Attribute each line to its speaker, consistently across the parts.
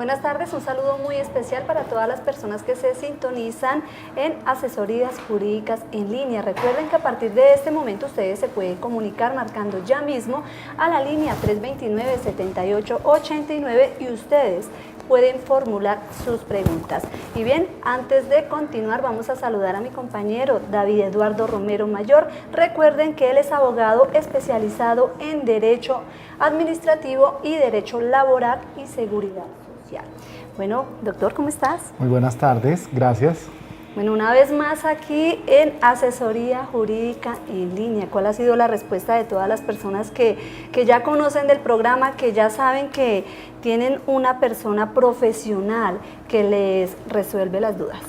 Speaker 1: Buenas tardes, un saludo muy especial para todas las personas que se sintonizan en Asesorías Jurídicas en Línea. Recuerden que a partir de este momento ustedes se pueden comunicar marcando ya mismo a la línea 329-7889 y ustedes pueden formular sus preguntas. Y bien, antes de continuar vamos a saludar a mi compañero David Eduardo Romero Mayor. Recuerden que él es abogado especializado en Derecho Administrativo y Derecho Laboral y Seguridad Social. Bueno, doctor, ¿cómo estás?
Speaker 2: Muy buenas tardes, gracias.
Speaker 1: Bueno, una vez más aquí en Asesoría Jurídica en Línea. ¿Cuál ha sido la respuesta de todas las personas que ya conocen del programa, que ya saben que tienen una persona profesional que les resuelve las dudas?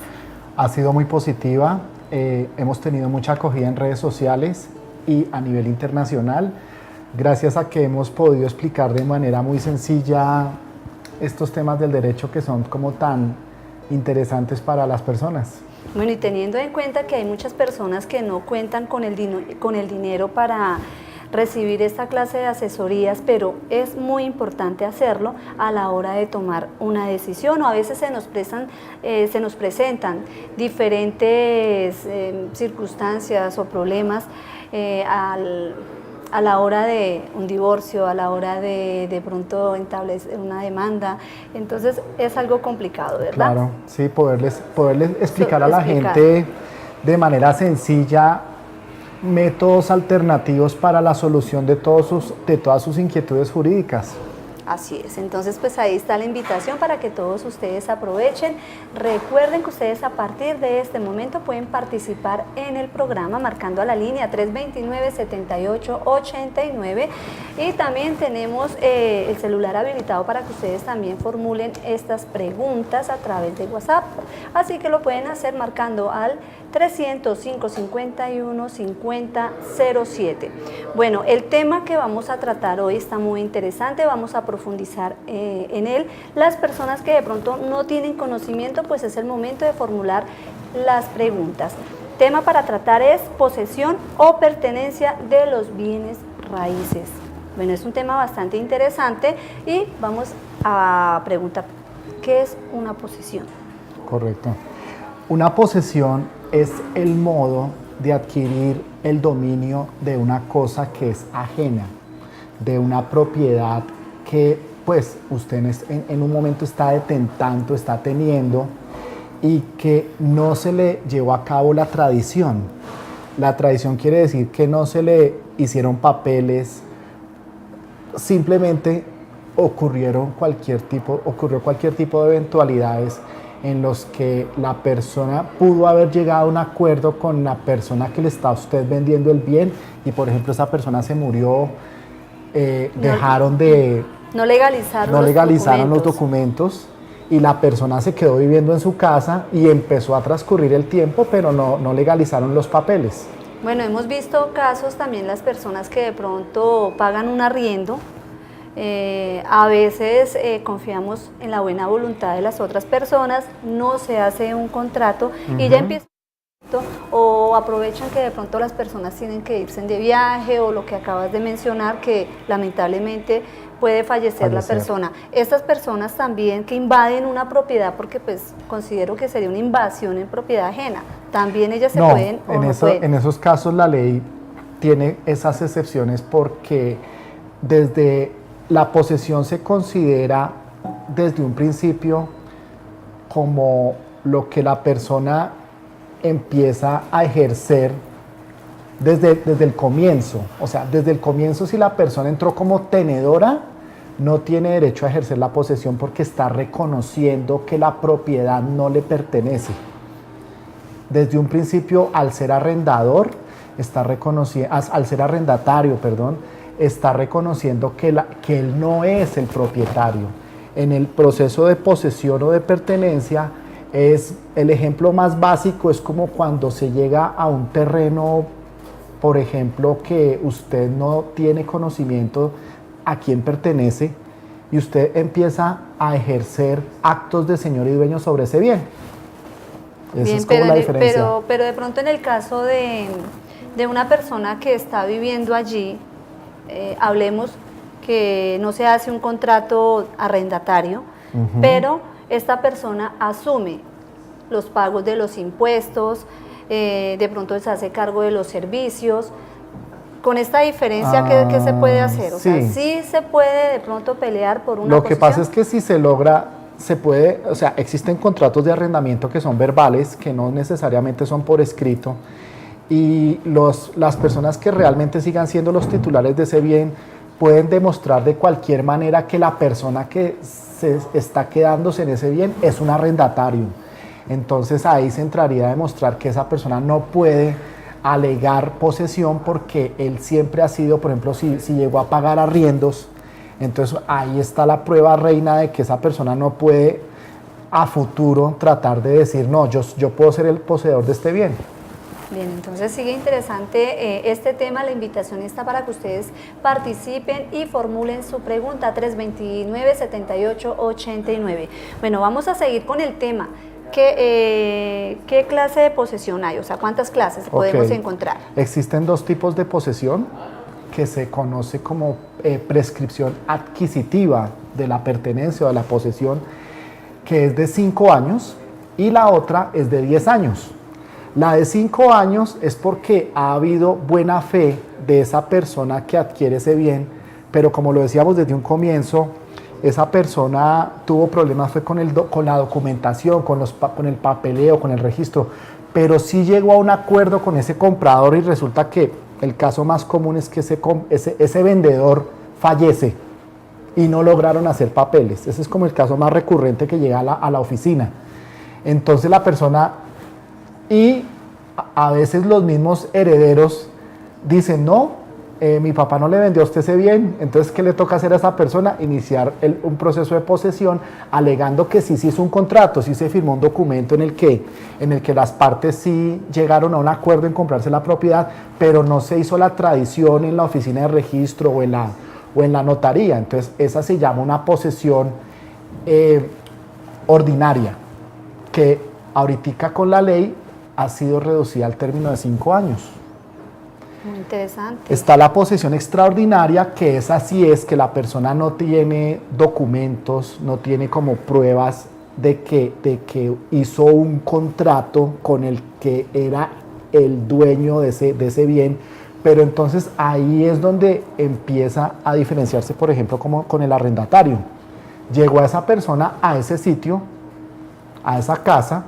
Speaker 2: Ha sido muy positiva, hemos tenido mucha acogida en redes sociales y a nivel internacional, gracias a que hemos podido explicar de manera muy sencilla estos temas del derecho que son como tan interesantes para las personas.
Speaker 1: Bueno, y teniendo en cuenta que hay muchas personas que no cuentan con el dinero para recibir esta clase de asesorías, pero es muy importante hacerlo a la hora de tomar una decisión, o a veces se nos presentan diferentes circunstancias o problemas a la hora de un divorcio, a la hora de pronto establecer una demanda. Entonces es algo complicado, ¿verdad?
Speaker 2: Claro, sí, poderles explicar a la gente de manera sencilla métodos alternativos para la solución de todas sus inquietudes jurídicas.
Speaker 1: Así es, entonces pues ahí está la invitación para que todos ustedes aprovechen. Recuerden que ustedes a partir de este momento pueden participar en el programa marcando a la línea 329-7889 y también tenemos el celular habilitado para que ustedes también formulen estas preguntas a través de WhatsApp. Así que lo pueden hacer marcando al 300-551-5007. Bueno, el tema que vamos a tratar hoy está muy interesante, vamos a profundizar en él. Las personas que de pronto no tienen conocimiento, pues es el momento de formular las preguntas. Tema para tratar es posesión o pertenencia de los bienes raíces. Bueno, es un tema bastante interesante y vamos a preguntar, ¿qué es una posesión?
Speaker 2: Correcto. Una posesión es el modo de adquirir el dominio de una cosa que es ajena, de una propiedad que pues usted en un momento está detentando, está teniendo y que no se le llevó a cabo la tradición. La tradición quiere decir que no se le hicieron papeles, simplemente ocurrió cualquier tipo de eventualidades en los que la persona pudo haber llegado a un acuerdo con la persona que le está a usted vendiendo el bien y por ejemplo esa persona se murió, no legalizaron los documentos y la persona se quedó viviendo en su casa y empezó a transcurrir el tiempo, pero no legalizaron los papeles.
Speaker 1: Bueno, hemos visto casos también las personas que de pronto pagan un arriendo. A veces confiamos en la buena voluntad de las otras personas, no se hace un contrato y ya empieza o aprovechan que de pronto las personas tienen que irse de viaje o lo que acabas de mencionar, que lamentablemente puede fallecer la persona. Estas personas también que invaden una propiedad, porque pues considero que sería una invasión en propiedad ajena, también ellas se pueden o no pueden.
Speaker 2: En esos casos la ley tiene esas excepciones porque desde la posesión se considera desde un principio como lo que la persona empieza a ejercer desde el comienzo. O sea, desde el comienzo si la persona entró como tenedora, no tiene derecho a ejercer la posesión porque está reconociendo que la propiedad no le pertenece. Desde un principio, al ser arrendador, al ser arrendatario, está reconociendo que él no es el propietario. En el proceso de posesión o de pertenencia, el ejemplo más básico es como cuando se llega a un terreno, por ejemplo, que usted no tiene conocimiento a quién pertenece y usted empieza a ejercer actos de señor y dueño sobre ese bien. Esa es como la diferencia.
Speaker 1: Pero de pronto en el caso de una persona que está viviendo allí, hablemos que no se hace un contrato arrendatario, pero esta persona asume los pagos de los impuestos, de pronto se hace cargo de los servicios. Con esta diferencia, ¿qué se puede hacer? O sea, sí se puede de pronto pelear por una
Speaker 2: Lo que pasa es que si se logra, se puede, o sea, existen contratos de arrendamiento que son verbales, que no necesariamente son por escrito, y las personas que realmente sigan siendo los titulares de ese bien pueden demostrar de cualquier manera que la persona que se está quedándose en ese bien es un arrendatario. Entonces ahí se entraría a demostrar que esa persona no puede alegar posesión porque él siempre ha sido, por ejemplo, si llegó a pagar arriendos, entonces ahí está la prueba reina de que esa persona no puede a futuro tratar de decir, no, yo puedo ser el poseedor de este bien.
Speaker 1: Bien, entonces sigue interesante este tema. La invitación está para que ustedes participen y formulen su pregunta 329-7889. Bueno, vamos a seguir con el tema. ¿Qué clase de posesión hay? O sea, ¿cuántas clases podemos encontrar?
Speaker 2: Existen dos tipos de posesión que se conoce como prescripción adquisitiva de la pertenencia o de la posesión, que es de 5 años, y la otra es de 10 años. La de 5 años es porque ha habido buena fe de esa persona que adquiere ese bien, pero como lo decíamos desde un comienzo, esa persona tuvo problemas fue con la documentación, con el papeleo, con el registro, pero sí llegó a un acuerdo con ese comprador y resulta que el caso más común es que ese vendedor fallece y no lograron hacer papeles. Ese es como el caso más recurrente que llega a la oficina. Entonces la persona, y a veces los mismos herederos dicen, no, mi papá no le vendió a usted ese bien, entonces ¿qué le toca hacer a esa persona? Iniciar un proceso de posesión alegando que sí se hizo un contrato, sí se firmó un documento en el que las partes sí llegaron a un acuerdo en comprarse la propiedad, pero no se hizo la tradición en la oficina de registro o en la notaría. Entonces esa se llama una posesión ordinaria, que ahorita con la ley ha sido reducida al término de 5 años.
Speaker 1: Muy interesante.
Speaker 2: Está la posesión extraordinaria, que es así, es que la persona no tiene documentos, no tiene como pruebas de que hizo un contrato con el que era el dueño de ese bien, pero entonces ahí es donde empieza a diferenciarse, por ejemplo, como con el arrendatario. Llegó a esa persona a ese sitio, a esa casa.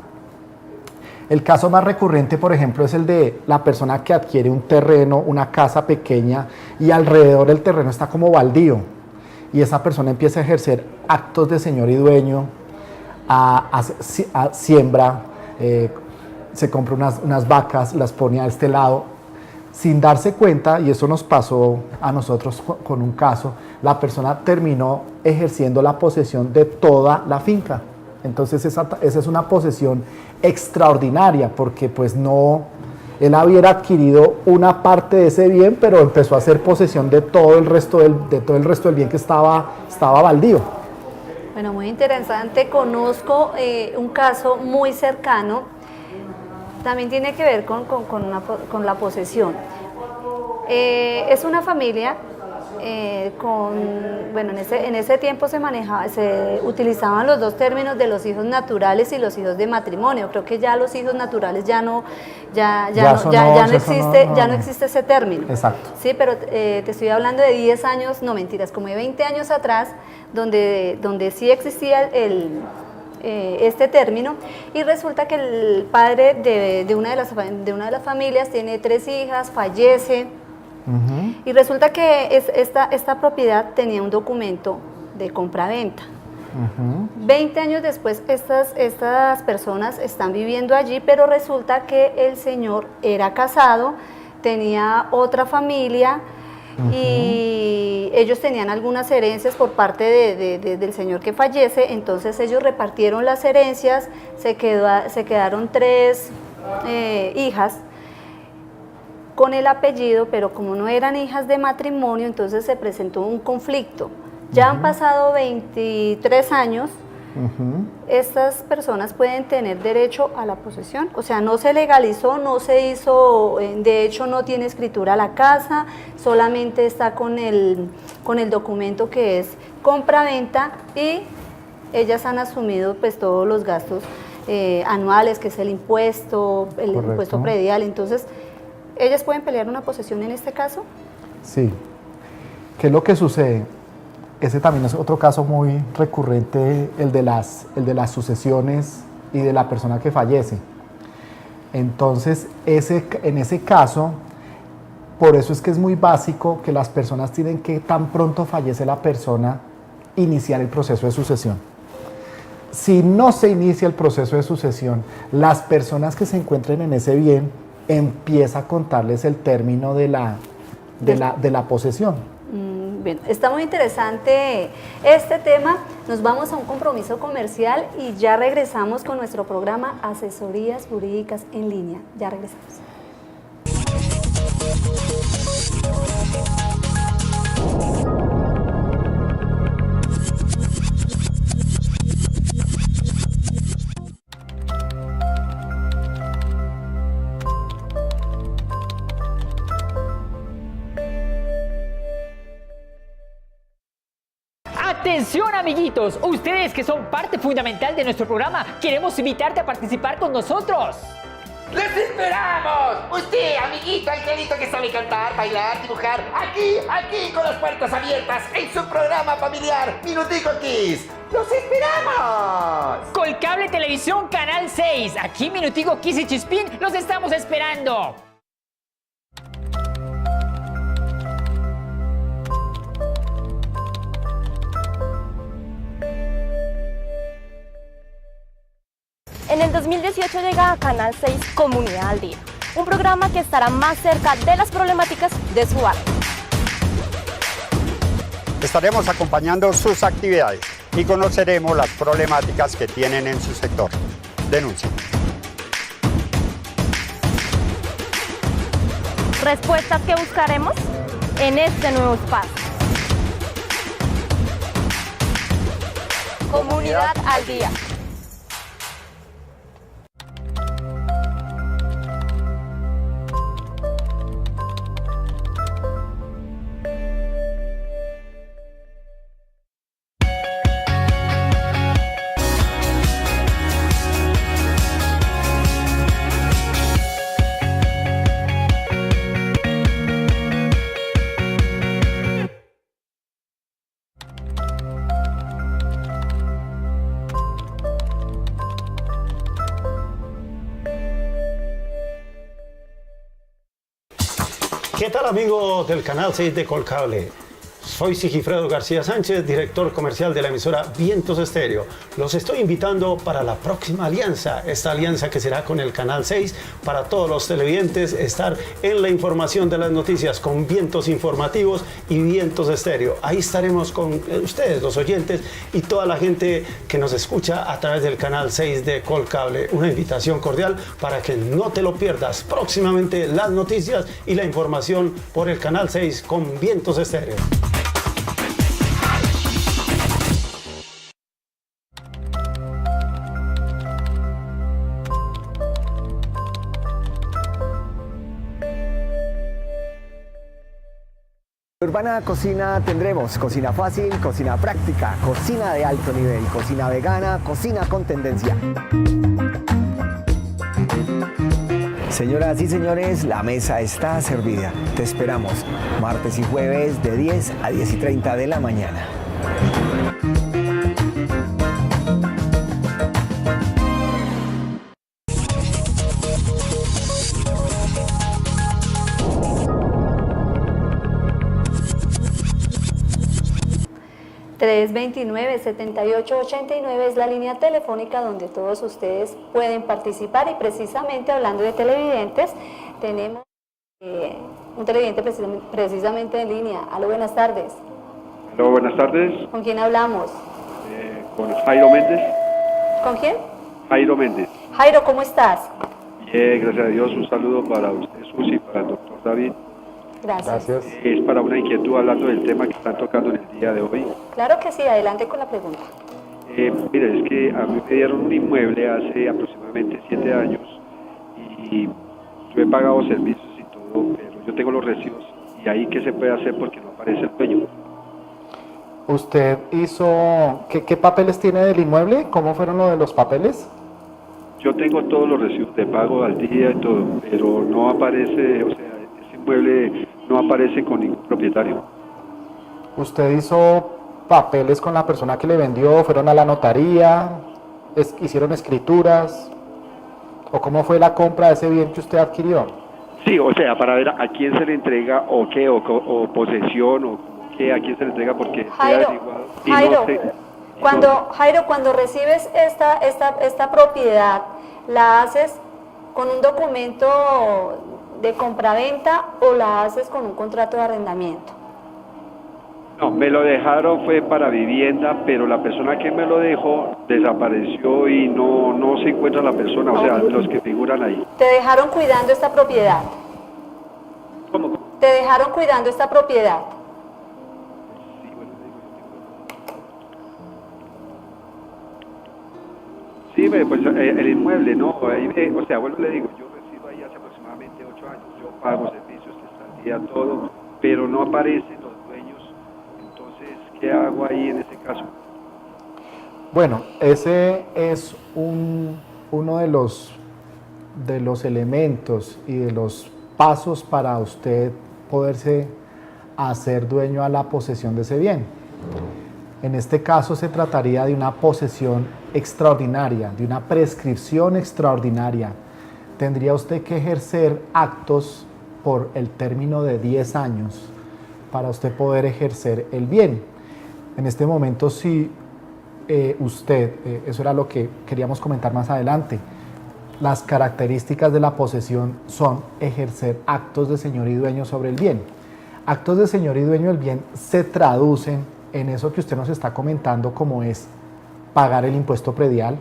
Speaker 2: El caso más recurrente, por ejemplo, es el de la persona que adquiere un terreno, una casa pequeña, y alrededor del terreno está como baldío. Y esa persona empieza a ejercer actos de señor y dueño, siembra, se compra unas vacas, las pone a este lado, sin darse cuenta, y eso nos pasó a nosotros con un caso, la persona terminó ejerciendo la posesión de toda la finca. Entonces esa es una posesión extraordinaria, porque pues no, él había adquirido una parte de ese bien, pero empezó a hacer posesión de todo el resto del bien que estaba baldío.
Speaker 1: Bueno, muy interesante. Conozco un caso muy cercano, también tiene que ver con la posesión. Es una familia bueno, en ese tiempo se utilizaban los dos términos de los hijos naturales y los hijos de matrimonio. Creo que ya los hijos naturales ya no existe ese término.
Speaker 2: Exacto.
Speaker 1: Sí, pero te estoy hablando de 10 años, no mentiras, como de 20 años atrás, donde sí existía este término, y resulta que el padre de una de las familias tiene 3 hijas, fallece. Y resulta que esta propiedad tenía un documento de compraventa. 20 años después estas personas están viviendo allí, pero resulta que el señor era casado, tenía otra familia, y ellos tenían algunas herencias por parte del señor que fallece. Entonces ellos repartieron las herencias, se quedaron 3 hijas con el apellido, pero como no eran hijas de matrimonio, entonces se presentó un conflicto. Ya han pasado 23 años, estas personas pueden tener derecho a la posesión, o sea, no se legalizó, no se hizo, de hecho no tiene escritura la casa, solamente está con el documento que es compra-venta, y ellas han asumido pues todos los gastos anuales, que es el impuesto predial, entonces, ¿ellas pueden pelear una posesión en este caso?
Speaker 2: Sí. ¿Qué es lo que sucede? Ese también es otro caso muy recurrente, el de las sucesiones y de la persona que fallece. Entonces, en ese caso, por eso es que es muy básico que las personas tienen que, tan pronto fallece la persona, iniciar el proceso de sucesión. Si no se inicia el proceso de sucesión, las personas que se encuentren en ese bien, empieza a contarles el término de la posesión.
Speaker 1: Bien, está muy interesante este tema. Nos vamos a un compromiso comercial y ya regresamos con nuestro programa Asesorías Jurídicas en Línea. Ya regresamos.
Speaker 3: Atención amiguitos, ustedes que son parte fundamental de nuestro programa, queremos invitarte a participar con nosotros.
Speaker 4: ¡Les esperamos! Usted, amiguito, angelito que sabe cantar, bailar, dibujar, aquí con las puertas abiertas en su programa familiar Minutico Kids. ¡Los esperamos!
Speaker 3: Colcable Televisión Canal 6, aquí Minutico Kids y Chispín los estamos esperando.
Speaker 5: En el 2018 llega a Canal 6 Comunidad al Día, un programa que estará más cerca de las problemáticas de su barrio.
Speaker 6: Estaremos acompañando sus actividades y conoceremos las problemáticas que tienen en su sector. Denuncien.
Speaker 5: Respuestas que buscaremos en este nuevo espacio. Comunidad al Día.
Speaker 7: ¿Qué tal amigos del Canal 6 de Colcable? Soy Sigifredo García Sánchez, director comercial de la emisora Vientos Estéreo. Los estoy invitando para la próxima alianza, esta alianza que será con el Canal 6, para todos los televidentes estar en la información de las noticias con Vientos Informativos y Vientos Estéreo. Ahí estaremos con ustedes, los oyentes, y toda la gente que nos escucha a través del Canal 6 de Colcable. Una invitación cordial para que no te lo pierdas. Próximamente las noticias y la información por el Canal 6 con Vientos Estéreo.
Speaker 8: Urbana Cocina tendremos cocina fácil, cocina práctica, cocina de alto nivel, cocina vegana, cocina con tendencia. Señoras y señores, la mesa está servida. Te esperamos martes y jueves de 10 a 10:30 de la mañana.
Speaker 1: (329-7889) es la línea telefónica donde todos ustedes pueden participar, y precisamente hablando de televidentes, tenemos un televidente precisamente en línea. Aló, buenas tardes.
Speaker 9: Aló, buenas tardes.
Speaker 1: ¿Con quién hablamos?
Speaker 9: Con Jairo Méndez.
Speaker 1: ¿Con quién?
Speaker 9: Jairo Méndez.
Speaker 1: Jairo, ¿cómo estás?
Speaker 9: Bien, gracias a Dios. Un saludo para usted, Susi, para el doctor David.
Speaker 1: Gracias.
Speaker 9: Es para una inquietud hablando del tema que están tocando en el día de hoy.
Speaker 1: Claro que sí, adelante con la pregunta.
Speaker 9: Mire, es que a mí me dieron un inmueble hace aproximadamente 7 años y yo he pagado servicios y todo, pero yo tengo los recibos. ¿Y ahí qué se puede hacer porque no aparece el dueño?
Speaker 2: ¿Usted hizo, qué papeles tiene del inmueble? ¿Cómo fueron lo de los papeles?
Speaker 9: Yo tengo todos los recibos de pago al día y todo, pero no aparece, o sea, ese inmueble no aparece con ningún propietario.
Speaker 2: ¿Usted hizo papeles con la persona que le vendió? ¿Fueron a la notaría? ¿Hicieron escrituras? ¿O cómo fue la compra de ese bien que usted adquirió?
Speaker 9: Sí, o sea, para ver a quién se le entrega o qué, o posesión, o qué, a quién se le entrega, porque
Speaker 1: Jairo,
Speaker 9: he averiguado y
Speaker 1: Jairo,
Speaker 9: no sé.
Speaker 1: Cuando recibes esta propiedad, ¿la haces con un documento de compraventa o la haces con un contrato de arrendamiento?
Speaker 9: No, me lo dejaron, fue para vivienda, pero la persona que me lo dejó desapareció y no se encuentra la persona, o sea, los que figuran ahí.
Speaker 1: ¿Te dejaron cuidando esta propiedad?
Speaker 9: ¿Cómo?
Speaker 1: ¿Te dejaron cuidando esta propiedad?
Speaker 9: Sí, pues el inmueble, ¿no? Ahí, o sea, bueno, le digo, yo resido ahí hace aproximadamente 8 años, yo pago servicios, estadía, todo, pero no aparecen los dueños, entonces, ¿qué hago ahí en ese caso?
Speaker 2: Bueno, ese es uno de los elementos y de los pasos para usted poderse hacer dueño a la posesión de ese bien. En este caso se trataría de una posesión extraordinaria, de una prescripción extraordinaria. Tendría usted que ejercer actos por el término de 10 años para usted poder ejercer el bien. En este momento, si eso era lo que queríamos comentar más adelante, las características de la posesión son ejercer actos de señor y dueño sobre el bien. Actos de señor y dueño del bien se traducen en eso que usted nos está comentando, como es pagar el impuesto predial,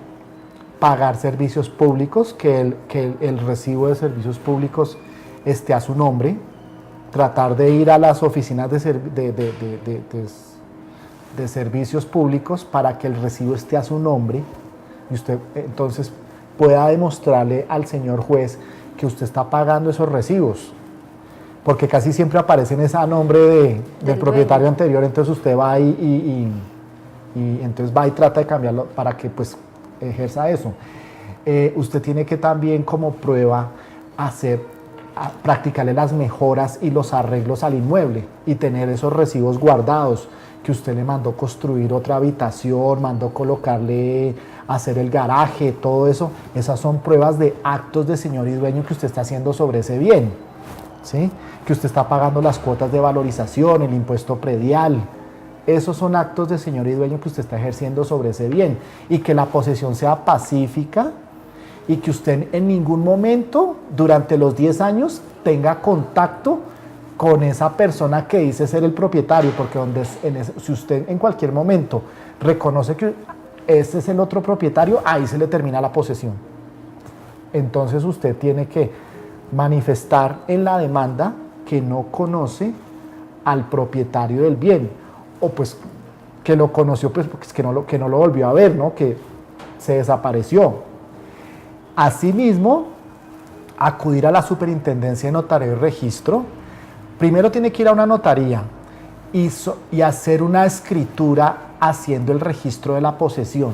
Speaker 2: pagar servicios públicos, que el recibo de servicios públicos esté a su nombre, tratar de ir a las oficinas de servicios públicos para que el recibo esté a su nombre y usted entonces pueda demostrarle al señor juez que usted está pagando esos recibos, porque casi siempre aparecen a nombre del propietario anterior, entonces usted va y entonces va y trata de cambiarlo para que pues ejerza eso. Usted tiene que también como prueba practicarle las mejoras y los arreglos al inmueble y tener esos recibos guardados, que usted le mandó construir otra habitación, mandó colocarle, hacer el garaje, todo eso. Esas son pruebas de actos de señor y dueño que usted está haciendo sobre ese bien, ¿sí? Que usted está pagando las cuotas de valorización, el impuesto predial. Esos son actos de señor y dueño que usted está ejerciendo sobre ese bien, y que la posesión sea pacífica y que usted en ningún momento durante los 10 años tenga contacto con esa persona que dice ser el propietario, porque si usted en cualquier momento reconoce que ese es el otro propietario, ahí se le termina la posesión. Entonces usted tiene que manifestar en la demanda que no conoce al propietario del bien, o pues que lo conoció, pues que no lo volvió a ver, ¿no? Que se desapareció. Asimismo, acudir a la Superintendencia de Notario y Registro. Primero tiene que ir a una notaría y hacer una escritura haciendo el registro de la posesión,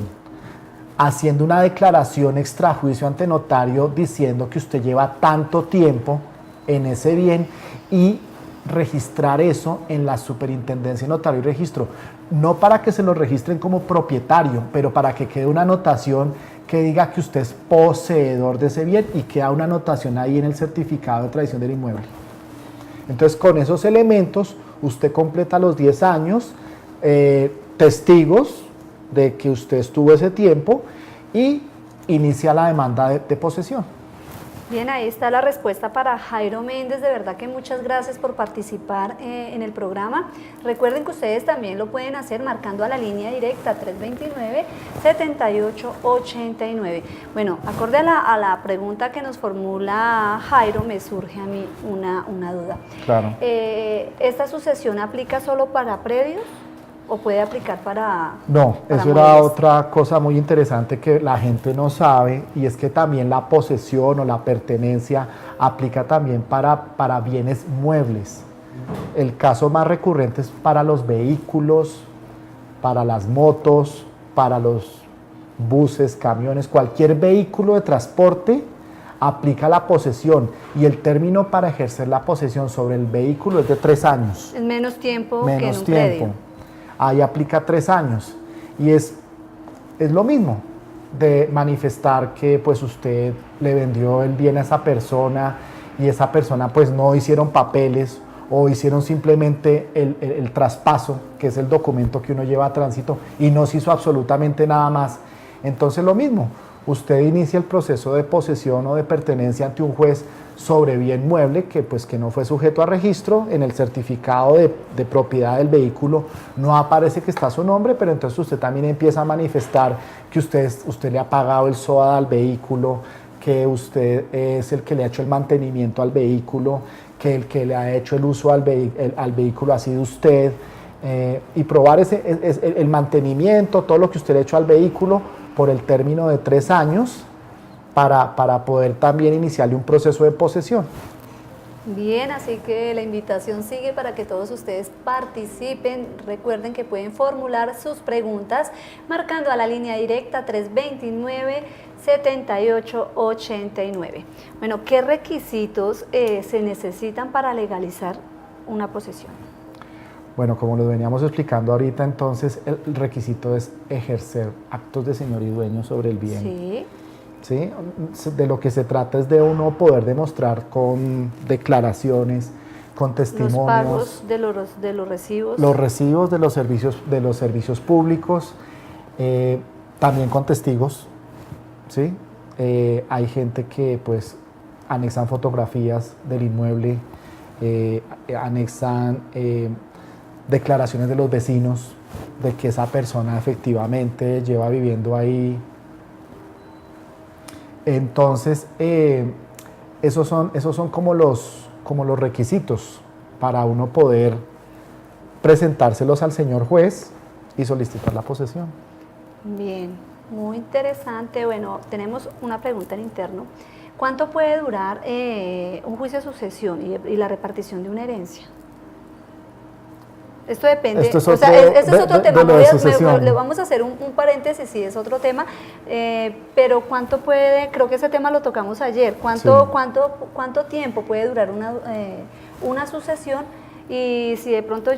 Speaker 2: haciendo una declaración extrajuicio ante notario diciendo que usted lleva tanto tiempo en ese bien y registrar eso en la Superintendencia de Notario y Registro, no para que se lo registren como propietario, pero para que quede una anotación que diga que usted es poseedor de ese bien y queda una anotación ahí en el certificado de tradición del inmueble. Entonces, con esos elementos, usted completa los 10 años, testigos de que usted estuvo ese tiempo y inicia la demanda de posesión.
Speaker 1: Bien, ahí está la respuesta para Jairo Méndez. De verdad que muchas gracias por participar en el programa. Recuerden que ustedes también lo pueden hacer marcando a la línea directa 329-7889. Bueno, acorde a la pregunta que nos formula Jairo, me surge a mí una duda.
Speaker 2: Claro.
Speaker 1: ¿Esta sucesión aplica solo para predios o puede aplicar para
Speaker 2: No,
Speaker 1: para
Speaker 2: eso era
Speaker 1: muebles?
Speaker 2: otra cosa muy interesante que la gente no sabe, y es que también la posesión o la pertenencia aplica también para bienes muebles. El caso más recurrente es para los vehículos, para las motos, para los buses, camiones, cualquier vehículo de transporte aplica la posesión, y el término para ejercer la posesión sobre el vehículo es de 3 años.
Speaker 1: Es menos tiempo que en
Speaker 2: Menos
Speaker 1: un
Speaker 2: tiempo.
Speaker 1: predio.
Speaker 2: Ahí aplica 3 años. Y es lo mismo de manifestar que pues usted le vendió el bien a esa persona y esa persona pues no hicieron papeles o hicieron simplemente el traspaso, que es el documento que uno lleva a tránsito, y no se hizo absolutamente nada más. Entonces lo mismo, usted inicia el proceso de posesión o de pertenencia ante un juez sobre bien mueble que no fue sujeto a registro. En el certificado de propiedad del vehículo no aparece que está su nombre, pero entonces usted también empieza a manifestar que usted le ha pagado el SOAT al vehículo, que usted es el que le ha hecho el mantenimiento al vehículo, que el que le ha hecho el uso al vehículo ha sido usted, y probar el mantenimiento, todo lo que usted le ha hecho al vehículo por el término de 3 años para poder también iniciarle un proceso de posesión.
Speaker 1: Bien, así que la invitación sigue para que todos ustedes participen. Recuerden que pueden formular sus preguntas marcando a la línea directa 329-7889. Bueno, ¿qué requisitos se necesitan para legalizar una posesión?
Speaker 2: Bueno, como lo veníamos explicando ahorita, entonces el requisito es ejercer actos de señor y dueño sobre el bien.
Speaker 1: Sí.
Speaker 2: ¿Sí? De lo que se trata es de uno poder demostrar con declaraciones, con testimonios.
Speaker 1: Los pagos de los recibos.
Speaker 2: Los recibos de los servicios públicos, también con testigos. ¿Sí? Hay gente que pues anexan fotografías del inmueble, anexan declaraciones de los vecinos de que esa persona efectivamente lleva viviendo ahí. Entonces, esos son como los requisitos para uno poder presentárselos al señor juez y solicitar la posesión.
Speaker 1: Bien, muy interesante. Bueno, tenemos una pregunta en interno. ¿Cuánto puede durar un juicio de sucesión y la repartición de una herencia? Esto depende,
Speaker 2: Este es
Speaker 1: otro tema,
Speaker 2: le
Speaker 1: vamos a hacer un paréntesis, sí, es otro tema, pero ¿cuánto puede, creo que ese tema lo tocamos ayer, cuánto tiempo puede durar una sucesión? Y si de pronto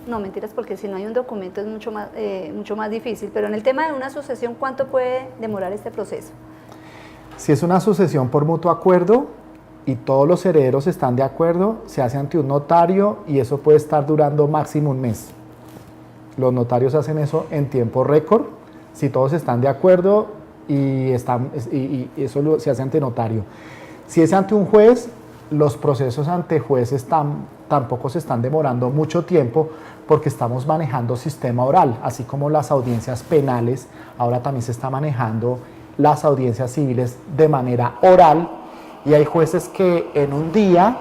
Speaker 1: no mentiras, porque si no hay un documento es mucho más difícil, pero en el tema de una sucesión, ¿cuánto puede demorar este proceso?
Speaker 2: Si es una sucesión por mutuo acuerdo y todos los herederos están de acuerdo, se hace ante un notario y eso puede estar durando máximo 1 mes. Los notarios hacen eso en tiempo récord, si todos están de acuerdo y eso se hace ante notario. Si es ante un juez, los procesos ante jueces tampoco se están demorando mucho tiempo porque estamos manejando sistema oral, así como las audiencias penales, ahora también se está manejando las audiencias civiles de manera oral. Y hay jueces que en un día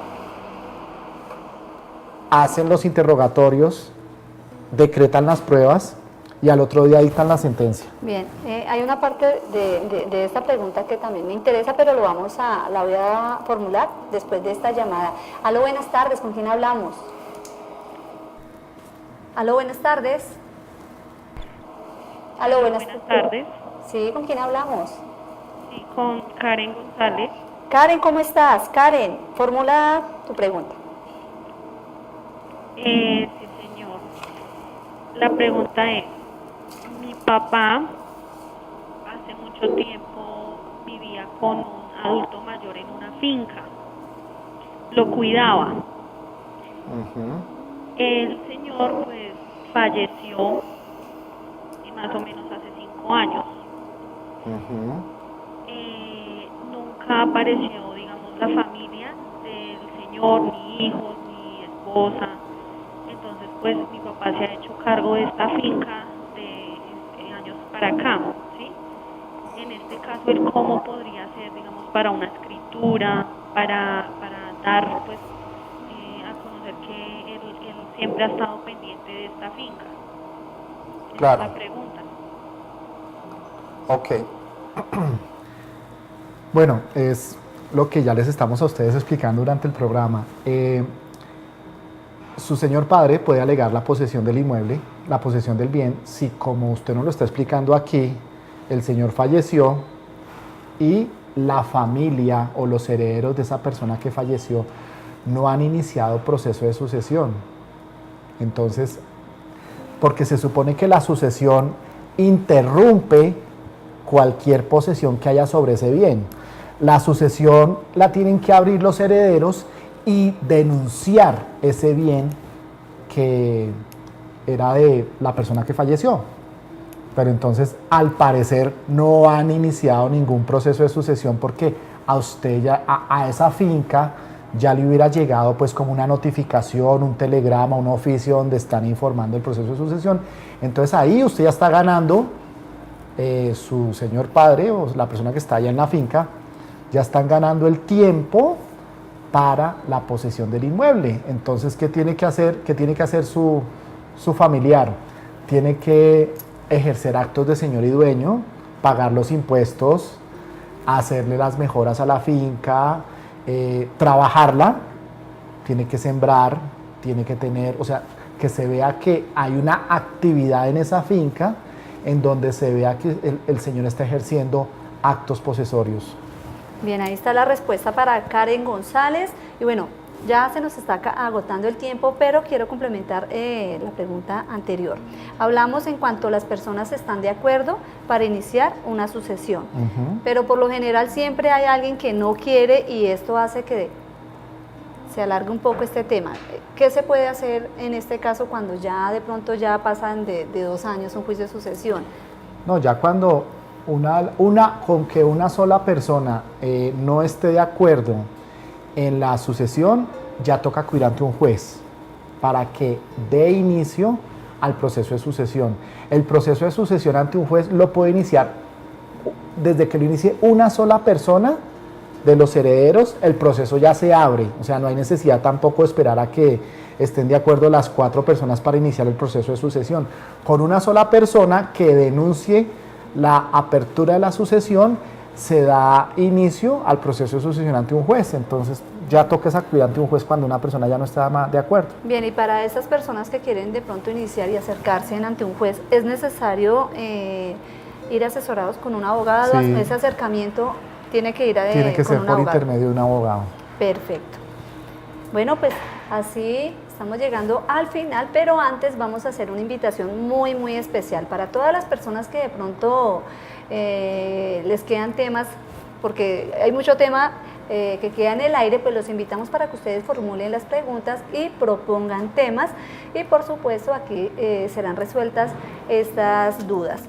Speaker 2: hacen los interrogatorios, decretan las pruebas y al otro día dictan la sentencia.
Speaker 1: Bien, hay una parte de esta pregunta que también me interesa, pero la voy a formular después de esta llamada. Aló, buenas tardes, ¿con quién hablamos? Aló, buenas tardes. Aló, buenas tardes. Sí, ¿con quién hablamos?
Speaker 10: Sí, con Karen González.
Speaker 1: Karen, ¿cómo estás? Karen, formula tu pregunta.
Speaker 10: Sí, señor. La pregunta es, mi papá hace mucho tiempo vivía con un adulto mayor en una finca. Lo cuidaba. El señor pues falleció más o menos hace 5 años. Nunca apareció, digamos, la familia del señor, ni hijos, ni esposa. Entonces, pues, mi papá se ha hecho cargo de esta finca de años para acá, ¿sí? En este caso, ¿él cómo podría ser, digamos, para una escritura, para dar, pues, a conocer que él siempre ha estado pendiente de esta finca?
Speaker 2: Claro.
Speaker 10: Esa es la pregunta.
Speaker 2: Ok. Bueno, es lo que ya les estamos a ustedes explicando durante el programa. su señor padre puede alegar la posesión del inmueble, la posesión del bien, si como usted nos lo está explicando aquí, el señor falleció y la familia o los herederos de esa persona que falleció no han iniciado proceso de sucesión. Entonces, porque se supone que la sucesión interrumpe cualquier posesión que haya sobre ese bien. La sucesión la tienen que abrir los herederos y denunciar ese bien que era de la persona que falleció. Pero entonces, al parecer, no han iniciado ningún proceso de sucesión porque a usted ya, a esa finca, ya le hubiera llegado pues como una notificación, un telegrama, un oficio donde están informando el proceso de sucesión. Entonces ahí usted ya está ganando, su señor padre o la persona que está allá en la finca, ya están ganando el tiempo para la posesión del inmueble. Entonces, ¿qué tiene que hacer? ¿Qué tiene que hacer su familiar? Tiene que ejercer actos de señor y dueño, pagar los impuestos, hacerle las mejoras a la finca, trabajarla, tiene que sembrar, tiene que tener, o sea, que se vea que hay una actividad en esa finca en donde se vea que el señor está ejerciendo actos posesorios.
Speaker 1: Bien, ahí está la respuesta para Karen González. Y bueno, ya se nos está agotando el tiempo, pero quiero complementar la pregunta anterior. Hablamos en cuanto las personas están de acuerdo para iniciar una sucesión, pero por lo general siempre hay alguien que no quiere y esto hace que se alargue un poco este tema. ¿Qué se puede hacer en este caso cuando ya de pronto ya pasan de 2 años un juicio de sucesión?
Speaker 2: No, ya cuando con que una sola persona no esté de acuerdo en la sucesión, ya toca acudir ante un juez para que dé inicio al proceso de sucesión. El proceso de sucesión ante un juez lo puede iniciar desde que lo inicie una sola persona de los herederos, el proceso ya se abre, o sea, no hay necesidad tampoco de esperar a que estén de acuerdo las 4 personas para iniciar el proceso de sucesión. Con una sola persona que denuncie la apertura de la sucesión, se da inicio al proceso de sucesión ante un juez. Entonces ya toca acudir ante un juez cuando una persona ya no está de acuerdo.
Speaker 1: Bien, y para esas personas que quieren de pronto iniciar y acercarse ante un juez, ¿es necesario ir asesorados con un abogado?
Speaker 2: Sí.
Speaker 1: Ese acercamiento tiene que ir
Speaker 2: tiene que
Speaker 1: con
Speaker 2: ser
Speaker 1: un
Speaker 2: por
Speaker 1: abogado.
Speaker 2: intermedio de un abogado.
Speaker 1: Perfecto. Bueno, pues así estamos llegando al final, pero antes vamos a hacer una invitación muy, muy especial para todas las personas que de pronto les quedan temas, porque hay mucho tema que queda en el aire, pues los invitamos para que ustedes formulen las preguntas y propongan temas y por supuesto aquí serán resueltas estas dudas.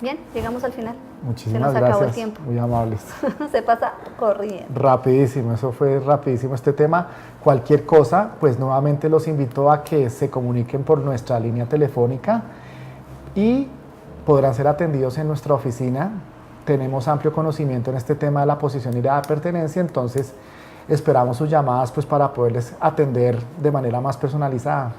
Speaker 1: Bien, llegamos al final.
Speaker 2: Muchísimas
Speaker 1: Se nos acabó
Speaker 2: gracias,
Speaker 1: el tiempo.
Speaker 2: muy amables.
Speaker 1: Se pasa corriendo.
Speaker 2: Rapidísimo, eso fue rapidísimo este tema. Cualquier cosa, pues nuevamente los invito a que se comuniquen por nuestra línea telefónica y podrán ser atendidos en nuestra oficina. Tenemos amplio conocimiento en este tema de la posesión y la pertenencia, entonces esperamos sus llamadas pues para poderles atender de manera más personalizada.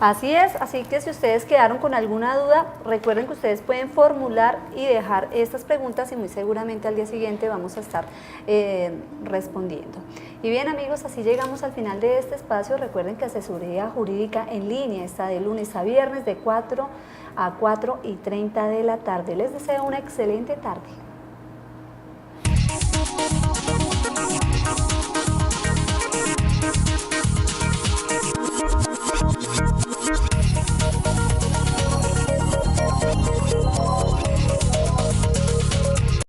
Speaker 1: Así es, así que si ustedes quedaron con alguna duda, recuerden que ustedes pueden formular y dejar estas preguntas y muy seguramente al día siguiente vamos a estar respondiendo. Y bien amigos, así llegamos al final de este espacio. Recuerden que Asesoría Jurídica en Línea está de lunes a viernes de 4 a 4:30 de la tarde. Les deseo una excelente tarde.